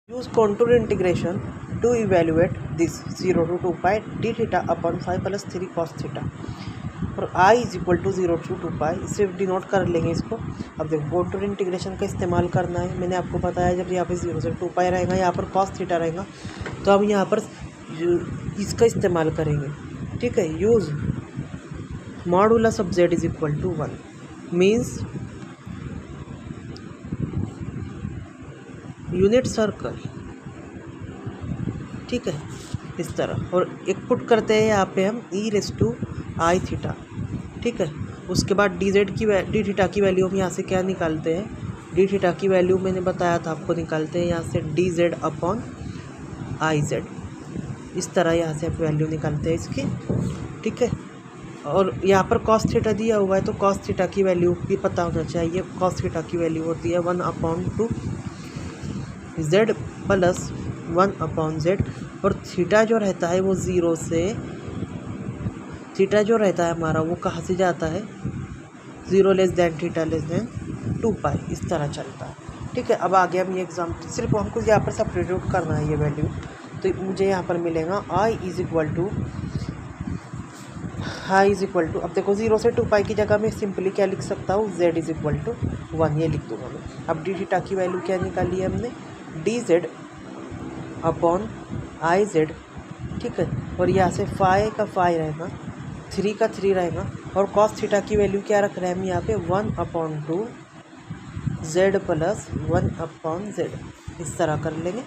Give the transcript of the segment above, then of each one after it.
Use contour integration to evaluate this 0 to 2 pi d theta upon 5 + 3 cos theta और I is equal to 0 to 2 pi. इससे denote कर लेंगे इसको। अब देखो कॉन्टूर इंटीग्रेशन का इस्तेमाल करना है। मैंने आपको बताया जब यहाँ पे 0 से 2 पाई रहेगा, यहाँ पर cos थीटा रहेगा, तो हम यहाँ पर इसका इस्तेमाल करेंगे। ठीक है, use modulus of z is equal to 1 means unit circle. ठीक है, इस तरह। और एक पुट करते हैं यहाँ पे हम e⁻i थीटा। ठीक है, उसके बाद डी थीटा की वैल्यू हम यहाँ से क्या निकालते हैं, डी थीटा की वैल्यू मैंने बताया था आपको, निकालते हैं यहाँ से dz अपॉन iz। इस तरह यहाँ से आप वैल्यू निकालते हैं इसकी। ठीक है, और यहाँ पर cos थीटा दिया हुआ है तो cos थीटा की वैल्यू भी पता होना चाहिए। cos थीटा की वैल्यू होती है 1/2 z प्लस 1/z। और थीटा जो रहता है वो 0 से, थीटा जो रहता है हमारा वो कहाँ से जाता है, 0 less than theta less than 2 पाई, इस तरह चलता है। ठीक है, अब आगे हम ये एग्जाम सिर्फ हमको यहाँ पर सब्स्टिट्यूट करना है ये वैल्यू। तो मुझे यहाँ पर मिलेगा आई इज इक्वल टू, अब देखो 0 से 2 पाई की जगह मैं सिंपली क्या लिख सकता हूँ, z इज इक्वल टू 1, ये लिख दूँगा मैं। अब डी थीटा की वैल्यू क्या निकाली है हमने, dz अपॉन iz। ठीक है, और यहाँ से फाई का फाई रहेगा, 3 का 3 रहेगा, और cos थीटा की वैल्यू क्या रख रहे हैं हम यहाँ पे 1/2 z प्लस 1/z। इस तरह कर लेंगे।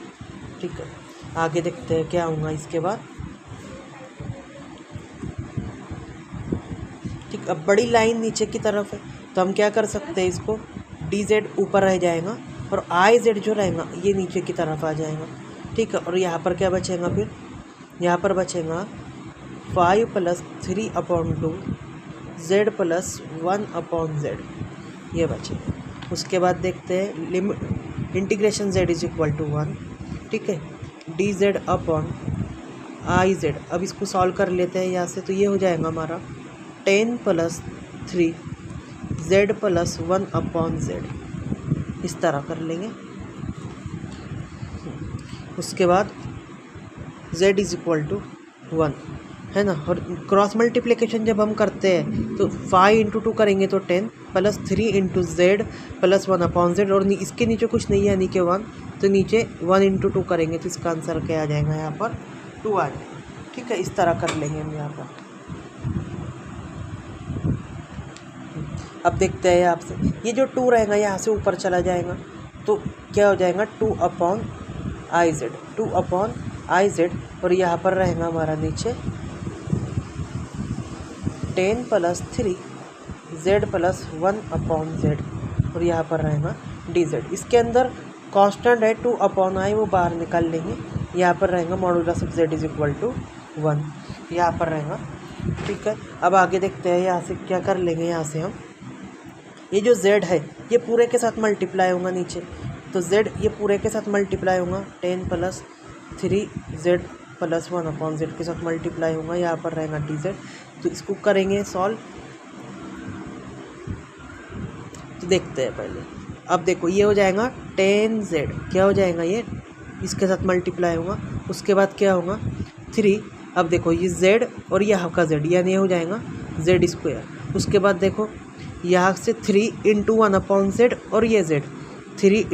ठीक है, आगे देखते हैं क्या होगा इसके बाद। ठीक, अब बड़ी लाइन नीचे की तरफ है तो हम क्या कर सकते हैं, इसको dz ऊपर रह जाएगा और iz जो रहेगा ये नीचे की तरफ आ जाएगा। ठीक है, और यहाँ पर क्या बचेगा, फिर यहाँ पर बचेगा 5 + 3/2 z प्लस 1/z, ये बचेगा। उसके बाद देखते हैं limit integration z is equal to 1। ठीक है, dz अपॉन iz। अब इसको सॉल्व कर लेते हैं यहाँ से, तो ये हो जाएगा हमारा 10 + 3 z प्लस 1/z। इस तरह कर लेंगे। उसके बाद z इज इक्वल टू 1 है ना, और क्रॉस मल्टीप्लिकेशन जब हम करते हैं तो 5 × 2 करेंगे तो 10 + 3 × z प्लस 1/z, और इसके नीचे कुछ नहीं है यानी कि 1, तो नीचे 1 × 2 करेंगे तो इसका आंसर क्या आ जाएगा, यहाँ पर 2 आ जाएगा। ठीक है, इस तरह कर लेंगे हम यहाँ पर। अब देखते हैं आपसे, ये जो 2 रहेगा यहाँ से ऊपर चला जाएगा तो क्या हो जाएगा 2/iz, और यहाँ पर रहेगा हमारा नीचे 10 + 3 z प्लस 1/z, और यहाँ पर रहेगा dz। इसके अंदर कांस्टेंट है 2/i, वो बाहर निकाल लेंगे। यहाँ पर रहेगा modulus of z is equal to 1, यहाँ पर रहेगा। ठीक है, अब आगे देखते हैं यहाँ से क्या कर लेंगे। यहाँ से हम ये जो z है ये पूरे के साथ मल्टीप्लाई होगा नीचे, तो z ये पूरे के साथ मल्टीप्लाई होगा, 10 + 3z प्लस 1/z के साथ मल्टीप्लाई होगा। यहाँ पर रहेगा dz, तो इसको करेंगे सॉल्व। तो देखते हैं पहले। अब देखो ये हो जाएगा 10z, क्या हो जाएगा, ये इसके साथ मल्टीप्लाई होगा। उसके बाद क्या होगा 3, अब देखो ये z और यहाँ का z, यानी ये हो जाएगा z²। उसके बाद देखो यहाँ से 3 × 1/z और ये z, 3 ×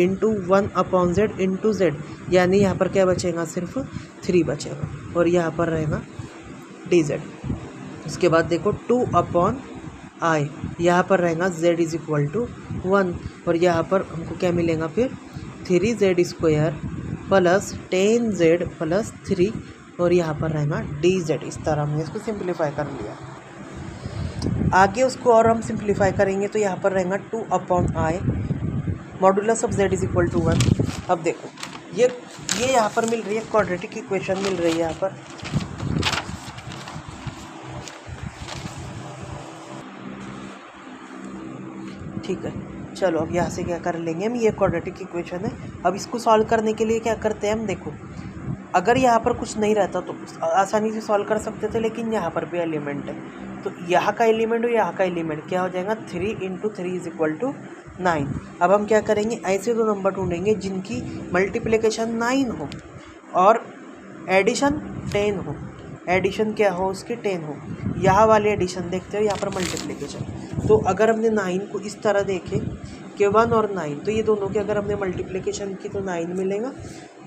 1/z × z, यानी यहाँ पर क्या बचेगा, सिर्फ 3 बचेगा, और यहाँ पर रहेगा dz। उसके बाद देखो 2/i, यहाँ पर रहेगा z इज इक्वल टू 1, और यहाँ पर हमको क्या मिलेगा, फिर 3z² प्लस 10z प्लस 3, और यहाँ पर रहेगा dz। इस तरह हमने इसको सिंप्लीफाई कर लिया। आगे उसको और हम सिंप्लीफाई करेंगे तो यहाँ पर रहेगा 2/i, modulus of z is equal to 1। अब देखो ये यहाँ पर मिल रही है क्वाड्रेटिक इक्वेशन मिल रही है यहाँ पर। ठीक है, चलो अब यहाँ से क्या कर लेंगे हम, ये क्वाड्रेटिक इक्वेशन है। अब इसको सॉल्व करने के लिए क्या करते हैं हम, देखो अगर यहाँ पर कुछ नहीं रहता तो आसानी से सॉल्व कर सकते थे, लेकिन यहाँ पर भी एलिमेंट है, तो यहाँ का एलिमेंट और यहाँ का एलिमेंट क्या हो जाएगा, 3 × 3 इज इक्वल टू 9। अब हम क्या करेंगे, ऐसे दो नंबर ढूंढेंगे जिनकी मल्टीप्लिकेशन 9 हो और एडिशन 10 हो। एडिशन क्या हो उसकी 10 हो। यहाँ वाले एडिशन देखते हो, यहाँ पर मल्टीप्लिकेशन। तो अगर हमने 9 को इस तरह देखे कि 1 और 9, तो ये दोनों की अगर हमने मल्टीप्लिकेशन की तो 9 मिलेगा,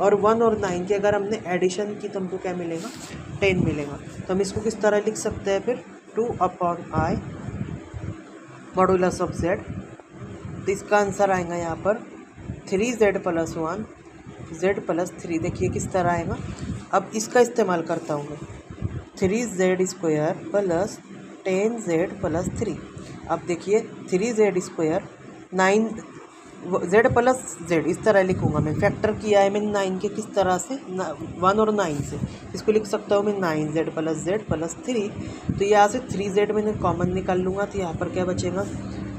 और 1 और 9 की अगर हमने एडिशन की तो हमको क्या मिलेगा, 10 मिलेगा। तो हम इसको किस तरह लिख सकते हैं फिर, 2/i मॉडुलस ऑफ z। तो इसका आंसर आएगा यहाँ पर 3z + 1 z + 3। देखिए किस तरह आएगा। अब इसका इस्तेमाल करता हूँ मैं, 3z² + 10z + 3। अब देखिए 3z² 9 z + z इस तरह लिखूँगा मैं। फैक्टर किया है मैंने 9 के, किस तरह से, 1 और 9 से। इसको लिख सकता हूँ मैं 9z + z + 3। तो यहाँ से 3z मैंने कॉमन निकाल लूँगा, तो यहाँ पर क्या बचेगा,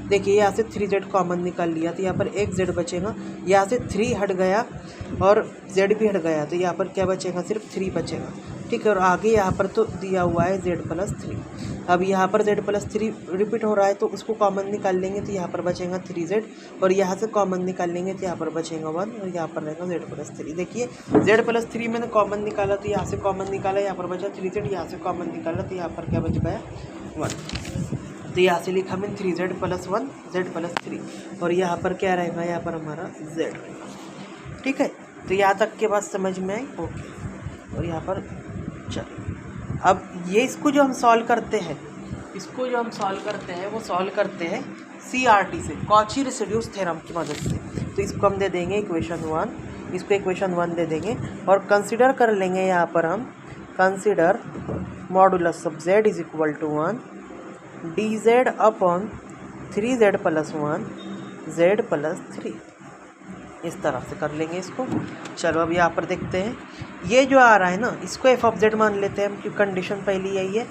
देखिए यहाँ से 3z कॉमन निकाल लिया तो यहाँ पर एक z बचेगा। यहाँ से 3 हट गया और z भी हट गया, तो यहाँ पर क्या बचेगा, सिर्फ 3 बचेगा। ठीक है, और आगे यहाँ पर तो दिया हुआ है z + 3। अब यहाँ पर z + 3 रिपीट हो रहा है, तो उसको कॉमन निकाल लेंगे तो यहाँ पर बचेगा 3z, और यहाँ से कॉमन निकाल लेंगे तो यहाँ पर बचेगा 1, और यहाँ पर रहेगा z + 3। देखिए z + 3 मैंने कॉमन निकाला तो यहाँ से कॉमन निकाला, यहाँ पर बचा 3z, यहाँ से कॉमन निकाला तो यहाँ पर क्या बच गया, 1। तो यहाँ से लिखा मैंने 3z + 1 z + 3, और यहाँ पर क्या रहेगा, यहाँ पर हमारा z रहेगा। ठीक है, तो यहाँ तक के बाद समझ में आई, ओके। और यहाँ पर चलिए अब ये इसको जो हम सॉल्व करते हैं, वो सॉल्व करते हैं CRT से, कॉची रेसिड्यूस थ्योरम की मदद से। तो इसको हम दे देंगे इक्वेशन 1, इसको इक्वेशन 1 दे देंगे, और कंसिडर कर लेंगे यहाँ पर हम, consider modulus of z = 1 dz / 3z + 1 z + 3। इस तरह से कर लेंगे इसको। चलो अब यहाँ पर देखते हैं, ये जो आ रहा है ना, इसको f(z) मान लेते हैं हम, क्योंकि कंडीशन पहली यही है।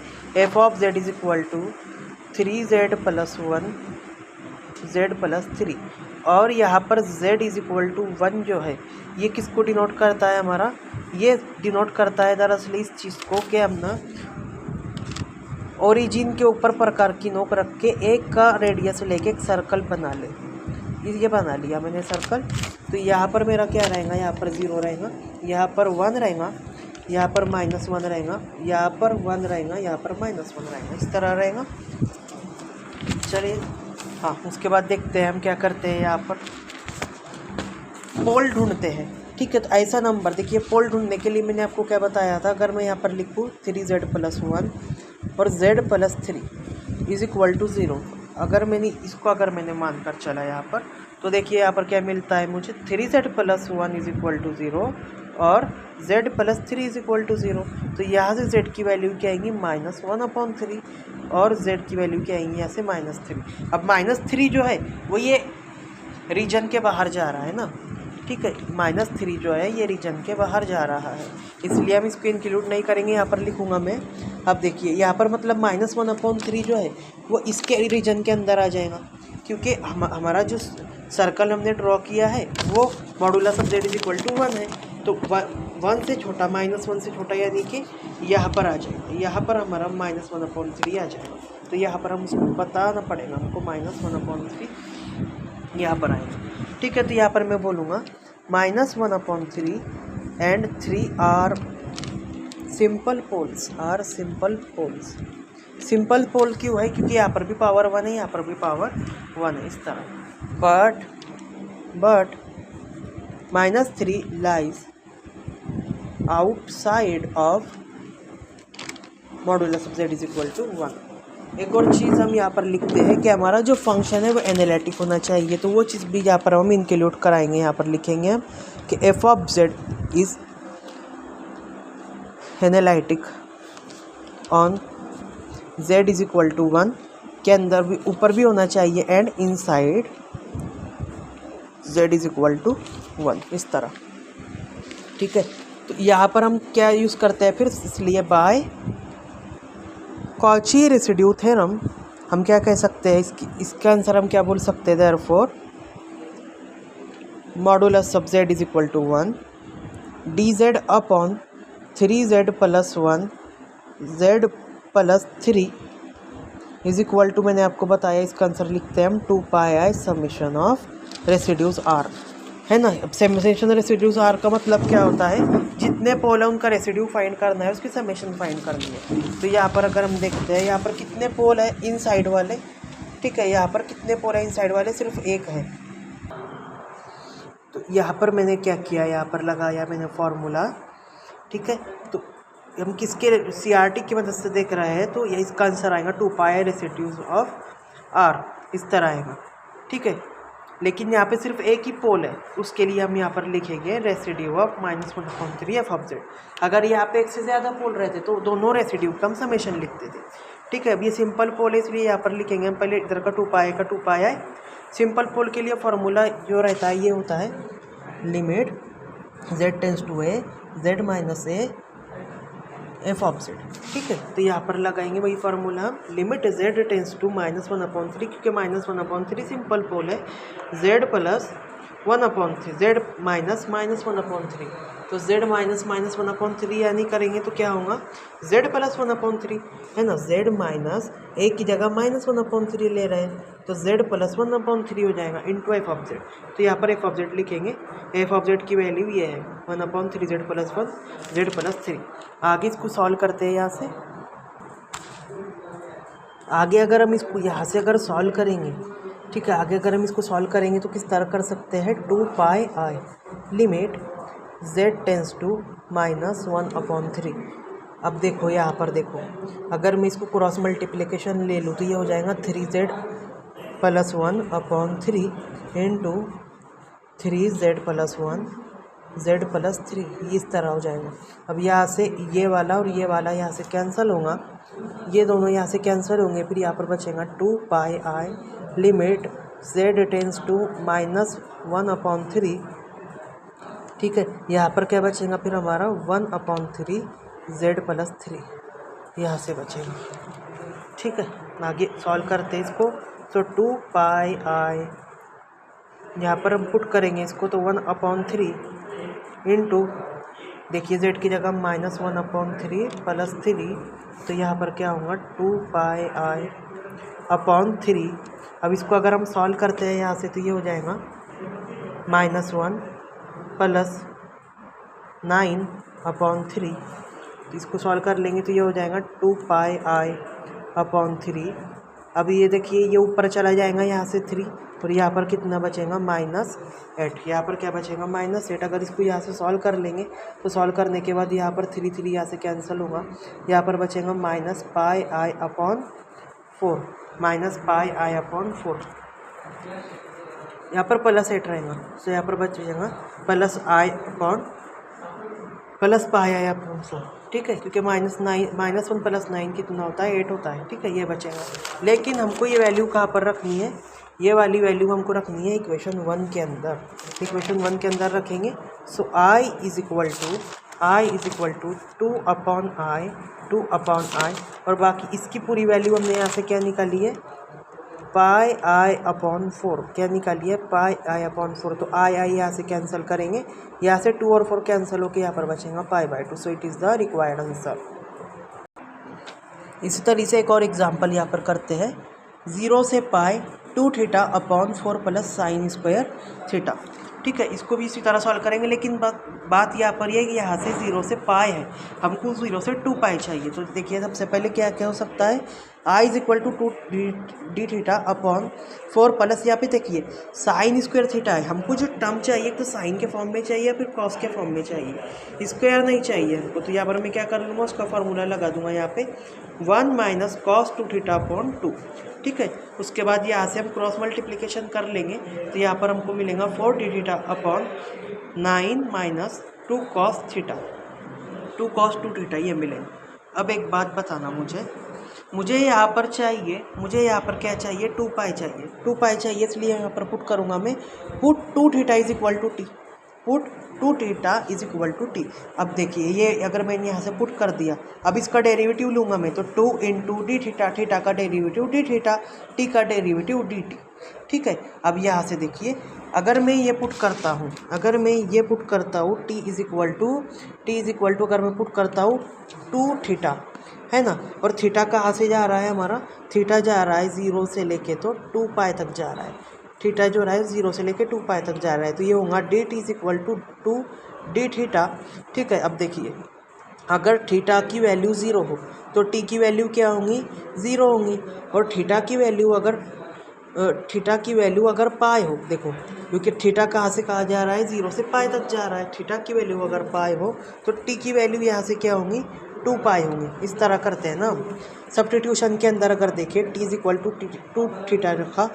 f(z) = 3z + 1 z + 3, और यहाँ पर z = 1 जो है, ये किसको डिनोट करता है, हमारा ये डिनोट करता है दरअसल इस चीज़ को कि हम ना ओरिजिन के ऊपर प्रकार की नोक रख के एक का रेडियस लेके एक सर्कल बना ले। ये बना लिया मैंने सर्कल। तो यहाँ पर मेरा क्या रहेगा, यहाँ पर 0 रहेगा, यहाँ पर 1 रहेगा, यहाँ पर -1 रहेगा, यहाँ पर 1 रहेगा, यहाँ पर -1 रहेगा, इस तरह रहेगा। चलिए हाँ, उसके बाद देखते हैं हम क्या करते हैं, यहाँ पर पोल ढूंढते हैं। ठीक है, तो ऐसा नंबर देखिए, पोल ढूंढने के लिए मैंने आपको क्या बताया था, अगर मैं यहाँ पर लिखूँ 3z + 1 और z + 3 = 0, अगर मैंने मानकर चला यहाँ पर, तो देखिए यहाँ पर क्या मिलता है मुझे, 3z + 1 = 0 और z + 3 = 0। तो यहाँ से z की वैल्यू क्या आएगी, -1/3, और z की वैल्यू क्या आएंगी यहाँ से -3। अब -3 जो है वो ये रीजन के बाहर जा रहा है ना, ठीक है, -3 जो है ये रीजन के बाहर जा रहा है, इसलिए हम इसको इंक्लूड नहीं करेंगे, यहाँ पर लिखूँगा मैं। अब देखिए यहाँ पर मतलब -1/3 जो है वो इसके रीजन के अंदर आ जाएगा, क्योंकि हमारा जो सर्कल हमने ड्रॉ किया है वो मॉडुलस ऑफ z = 1 है। तो 1 से छोटा, -1 से छोटा, यानी कि यहाँ पर आ जाएगा, यहाँ पर हमारा -1/3 आ जाएगा। तो यहाँ पर हम उसको बताना पड़ेगा, हमको -1/3 यहाँ पर आएगा। ठीक है, तो यहाँ पर मैं बोलूँगा -1/3 and 3 are simple poles, simple pole क्यों है, क्योंकि यहाँ पर भी पावर 1 है, यहाँ पर भी पावर 1 है, इस तरह। But -3 lies outside of modulus of z = 1। एक और चीज़ हम यहाँ पर लिखते हैं कि हमारा जो फंक्शन है वो एनालिटिक होना चाहिए, तो वो चीज़ भी यहाँ पर हम इंक्लूड कराएंगे। यहाँ पर लिखेंगे हम कि f(z) is analytic on z = 1 के अंदर भी, ऊपर भी होना चाहिए, एंड इनसाइड z = 1, इस तरह। ठीक है, तो यहाँ पर हम क्या यूज़ करते हैं फिर, इसलिए बाय कॉची रेसिड्यू थ्योरम हम क्या कह सकते हैं, इसका आंसर हम क्या बोल सकते हैं, therefore modulus of z = 1 dz / 3z + 1 z + 3 is equal to, मैंने आपको बताया इसका आंसर लिखते हैं हम 2 pi i summation of residues R, है ना। अब समेशन रेसिड्यूज आर का मतलब क्या होता है, जितने पोल है उनका रेसिड्यू फाइंड करना है, उसकी समेशन फाइंड करनी है। तो यहाँ पर अगर हम देखते हैं यहाँ पर कितने पोल है इन साइड वाले, ठीक है, यहाँ पर कितने पोल है इन साइड वाले, सिर्फ एक है। तो यहाँ पर मैंने क्या किया, यहाँ पर लगाया मैंने फॉर्मूला, ठीक है। तो हम किसके CRT की मदद से देख रहे हैं, तो ये इसका आंसर आएगा 2 पाई रेसिड्यूज ऑफ आर, इस तरह आएगा, ठीक है। लेकिन यहाँ पे सिर्फ एक ही पोल है, उसके लिए हम यहाँ पर लिखेंगे residue of -1/3 F of Z. अगर यहाँ पे एक से ज़्यादा पोल रहते तो दोनों रेसिड्यू का हम समेशन लिखते थे, ठीक है। अब ये सिंपल पोल है इसलिए यहाँ पर लिखेंगे हम पहले इधर का 2 पाई का 2 पाई आई। सिंपल पोल के लिए फॉर्मूला जो रहता है ये होता है limit z tends to a z minus a f of z, ठीक है। तो यहाँ पर लगाएंगे वही फार्मूला हम, लिमिट z टेंस टू -1/3, क्योंकि -1/3 सिंपल पोल है, z प्लस 1/3 z माइनस -1/3, तो z माइनस -1/3 यानी करेंगे तो क्या होगा, z प्लस 1/3, है ना। z माइनस एक की जगह -1/3 ले रहे हैं, तो z प्लस 1/3 हो जाएगा इंटू एफ ऑफ जेड। तो यहाँ पर एफ ऑफ जेड लिखेंगे, एफ ऑफ जेड की वैल्यू ये है 1/3 z प्लस 1 z प्लस 3। आगे इसको सॉल्व करते हैं यहाँ से, आगे अगर हम इसको यहाँ से अगर सॉल्व करेंगे, ठीक है, आगे अगर हम इसको सॉल्व करेंगे तो किस तरह कर सकते हैं, 2 pi I limit z tends to -1/3। अब देखो यहाँ पर देखो, अगर मैं इसको क्रॉस मल्टीप्लिकेशन ले लूँ तो ये हो जाएगा 3z plus 1/3 into 3z plus 1 z plus 3, इस तरह हो जाएगा। अब यहाँ से ये वाला और ये वाला यहाँ से कैंसिल होगा, ये दोनों यहाँ से कैंसिल होंगे, फिर यहाँ पर बचेगा 2 pi I limit z tends to -1/3, ठीक है। यहाँ पर क्या बचेगा फिर हमारा 1/3 z प्लस 3 यहाँ से बचेगा, ठीक है। आगे सॉल्व करते हैं इसको, तो 2 पाई आई यहाँ पर हम पुट करेंगे इसको, तो 1/3 इंटू, देखिए z की जगह -1/3 प्लस 3, तो यहाँ पर क्या होगा 2 पाई आई अपॉन 3। अब इसको अगर हम सॉल्व करते हैं यहाँ से तो ये हो जाएगा -1 प्लस 9/3, तो इसको सॉल्व कर लेंगे तो ये हो जाएगा 2 पाई आई अपॉन 3। अब ये देखिए ये ऊपर चला जाएगा यहाँ से 3, और यहाँ पर कितना बचेगा -8, यहाँ पर क्या बचेगा -8। अगर इसको यहाँ से सॉल्व कर लेंगे तो सॉल्व करने के बाद यहाँ पर 3 यहाँ से कैंसिल होगा, यहाँ पर बचेगा -पाई आई अपॉन 4, -पाई/4, यहाँ पर +8 रहेगा, तो यहाँ पर बच जाएगा +पाई/4, ठीक है, क्योंकि -1 + 9 कितना होता है, 8 होता है, ठीक है, ये बचेगा। लेकिन हमको ये वैल्यू कहाँ पर रखनी है, ये वाली वैल्यू हमको रखनी है इक्वेशन 1 के अंदर। इक्वेशन 1 के अंदर रखेंगे, so I is equal to 2/i और बाकी इसकी पूरी वैल्यू हमने यहाँ से क्या निकाली है, पाई/4, क्या निकाली है, पाई/4। तो आई यहाँ से कैंसिल करेंगे, यहाँ से 2 और 4 कैंसिल होकर यहाँ पर बचेगा पाई/2, so it is the required answer. इसी तरीके से एक और एग्जांपल यहाँ पर करते हैं, 0 से पाई 2θ/4 प्लस साइन स्क्वायर थीटा, ठीक है। इसको भी इसी तरह सॉल्व करेंगे, लेकिन बात यहाँ पर यह है कि यहाँ से 0 से पाई है, हमको 0 से 2 पाई चाहिए। तो देखिए सबसे पहले क्या क्या हो सकता है, I is equal to 2dθ/4 plus, यहाँ पे देखिए साइन स्क्वायर थीटा है, हमको जो टर्म चाहिए तो साइन के फॉर्म में चाहिए या फिर कॉस के फॉर्म में चाहिए, स्क्वायर नहीं चाहिए हमको। तो यहाँ पर मैं क्या कर लूँगा, उसका फार्मूला लगा दूंगा यहाँ पे 1 - cos 2θ/2, ठीक है। उसके बाद यहाँ से हम क्रॉस मल्टीप्लिकेशन कर लेंगे, तो यहाँ पर हमको मिलेगा 4dθ/9 - 2 cos 2θ ये मिलेगा। अब एक बात बताना मुझे यहाँ पर चाहिए, मुझे यहाँ पर क्या चाहिए, 2 पाई चाहिए, 2 पाई चाहिए, इसलिए यहाँ पर पुट करूँगा मैं, put 2θ is equal to t, put 2θ is equal to t. अब देखिए ये अगर मैंने यहाँ से पुट कर दिया, अब इसका डेरिवेटिव लूँगा मैं, तो 2 × dθ, थीटा का डेरिवेटिव dθ, टी का डेरिवेटिव dt, ठीक है। अब यहाँ से देखिए अगर मैं ये पुट करता हूँ, टी इज इक्वल टू अगर मैं पुट करता हूँ 2θ, है ना। और थीटा कहाँ से जा रहा है हमारा, थीटा जा रहा है 0 से लेके तो 2 पाई तक जा रहा है। थीटा जो रहा है 0 से लेके 2 पाई तक जा रहा है, तो ये होगा d t is equal to 2 d theta. ठीक है, अब देखिए अगर थीटा की वैल्यू 0 हो तो टी की वैल्यू क्या होंगी, 0 होंगी। और थीटा की वैल्यू अगर पाई हो, देखो क्योंकि थीटा कहाँ से कहाँ जा रहा है, 0 से पाई तक जा रहा है। थीटा की वैल्यू अगर पाई हो तो टी की वैल्यू यहाँ से क्या होंगी, 2 पाई होंगी। इस तरह करते हैं ना। सब्स्टिट्यूशन के अंदर अगर देखें t is equal to 2 theta रखा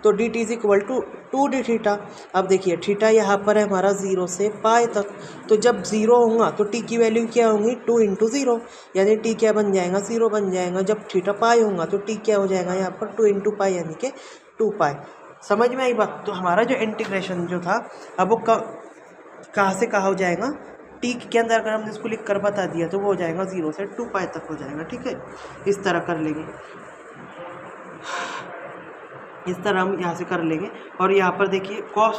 तो d t is equal to 2 d theta. अब देखिए थीटा यहाँ पर है हमारा 0 से पाई तक, तो जब 0 होगा तो टी की वैल्यू क्या होंगी, 2 इंटू 0, यानी टी क्या बन जाएगा, 0 बन जाएगा। जब थीटा पाई होगा तो टी क्या हो जाएगा यहाँ पर, 2 इंटू पाई यानी कि 2 पाई। समझ में आई बात। तो हमारा जो इंटीग्रेशन जो था अब वो कहाँ से कहाँ हो जाएगा, टी के अंदर अगर हमने इसको लिख कर बता दिया तो वो हो जाएगा 0 से 2 पाई तक हो जाएगा। ठीक है, इस तरह कर लेंगे, इस तरह हम यहाँ से कर लेंगे। और यहाँ पर देखिए cos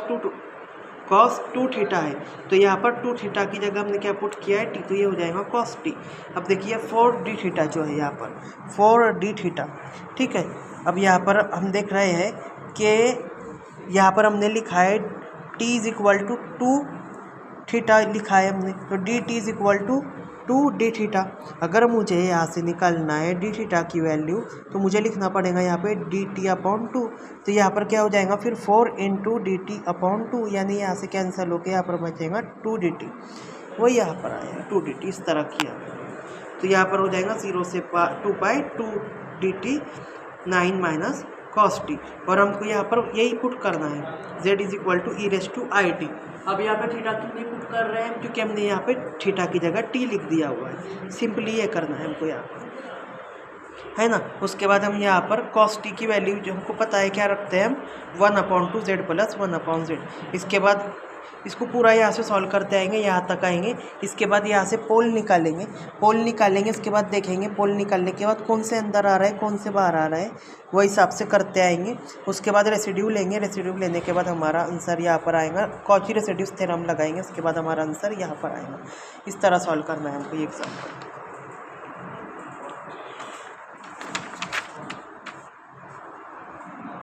2 थीटा है, तो यहाँ पर 2 थीटा की जगह हमने क्या पुट किया है, टी, तो ये हो जाएगा cos टी। अब देखिए 4 डी थीटा जो है यहाँ पर 4 डी थीटा। ठीक है, अब यहाँ पर हम देख रहे हैं कि यहाँ पर हमने लिखा है t is equal to 2 theta लिखा है हमने, तो d t is equal to 2 d theta. अगर मुझे यहाँ से निकालना है डी थीटा की वैल्यू तो मुझे लिखना पड़ेगा यहाँ पे डी टी अपॉन 2, तो यहाँ पर क्या हो जाएगा फिर 4 इंटू डी टी अपॉन 2, यानी यहाँ से कैंसिल होकर यहाँ पर बचेगा 2 डी टी, वही यहाँ पर आएगा 2 डी टी। इस तरह किया तो यहाँ पर हो जाएगा 0 से 2 pi 2 d t 9 minus cos t. और हमको यहाँ पर यही पुट करना है, z is equal to e raise to i t. अब यहाँ पे थीटा क्यों नहीं पुट कर रहे हैं, क्योंकि हमने यहाँ पे थीटा की जगह टी लिख दिया हुआ है। सिंपली ये करना है हमको यहाँ पर, है ना। उसके बाद हम यहाँ पर कॉस टी की वैल्यू जो हमको पता है क्या रखते हैं हम, 1/2z प्लस 1/z। इसके बाद इसको पूरा यहाँ से सॉल्व करते आएंगे, यहाँ तक आएंगे। इसके बाद यहाँ से पोल निकालेंगे। इसके बाद देखेंगे पोल निकालने के बाद कौन से अंदर आ रहा है कौन से बाहर आ रहा है, वो हिसाब से करते आएंगे। उसके बाद रेसिड्यू लेंगे, रेसिड्यू लेने के बाद हमारा आंसर यहाँ पर आएगा। कॉची रेसिड्यूज थ्योरम लगाएंगे, उसके बाद हमारा आंसर यहाँ पर आएगा। इस तरह सॉल्व करना है हमको ये एग्जाम्पल।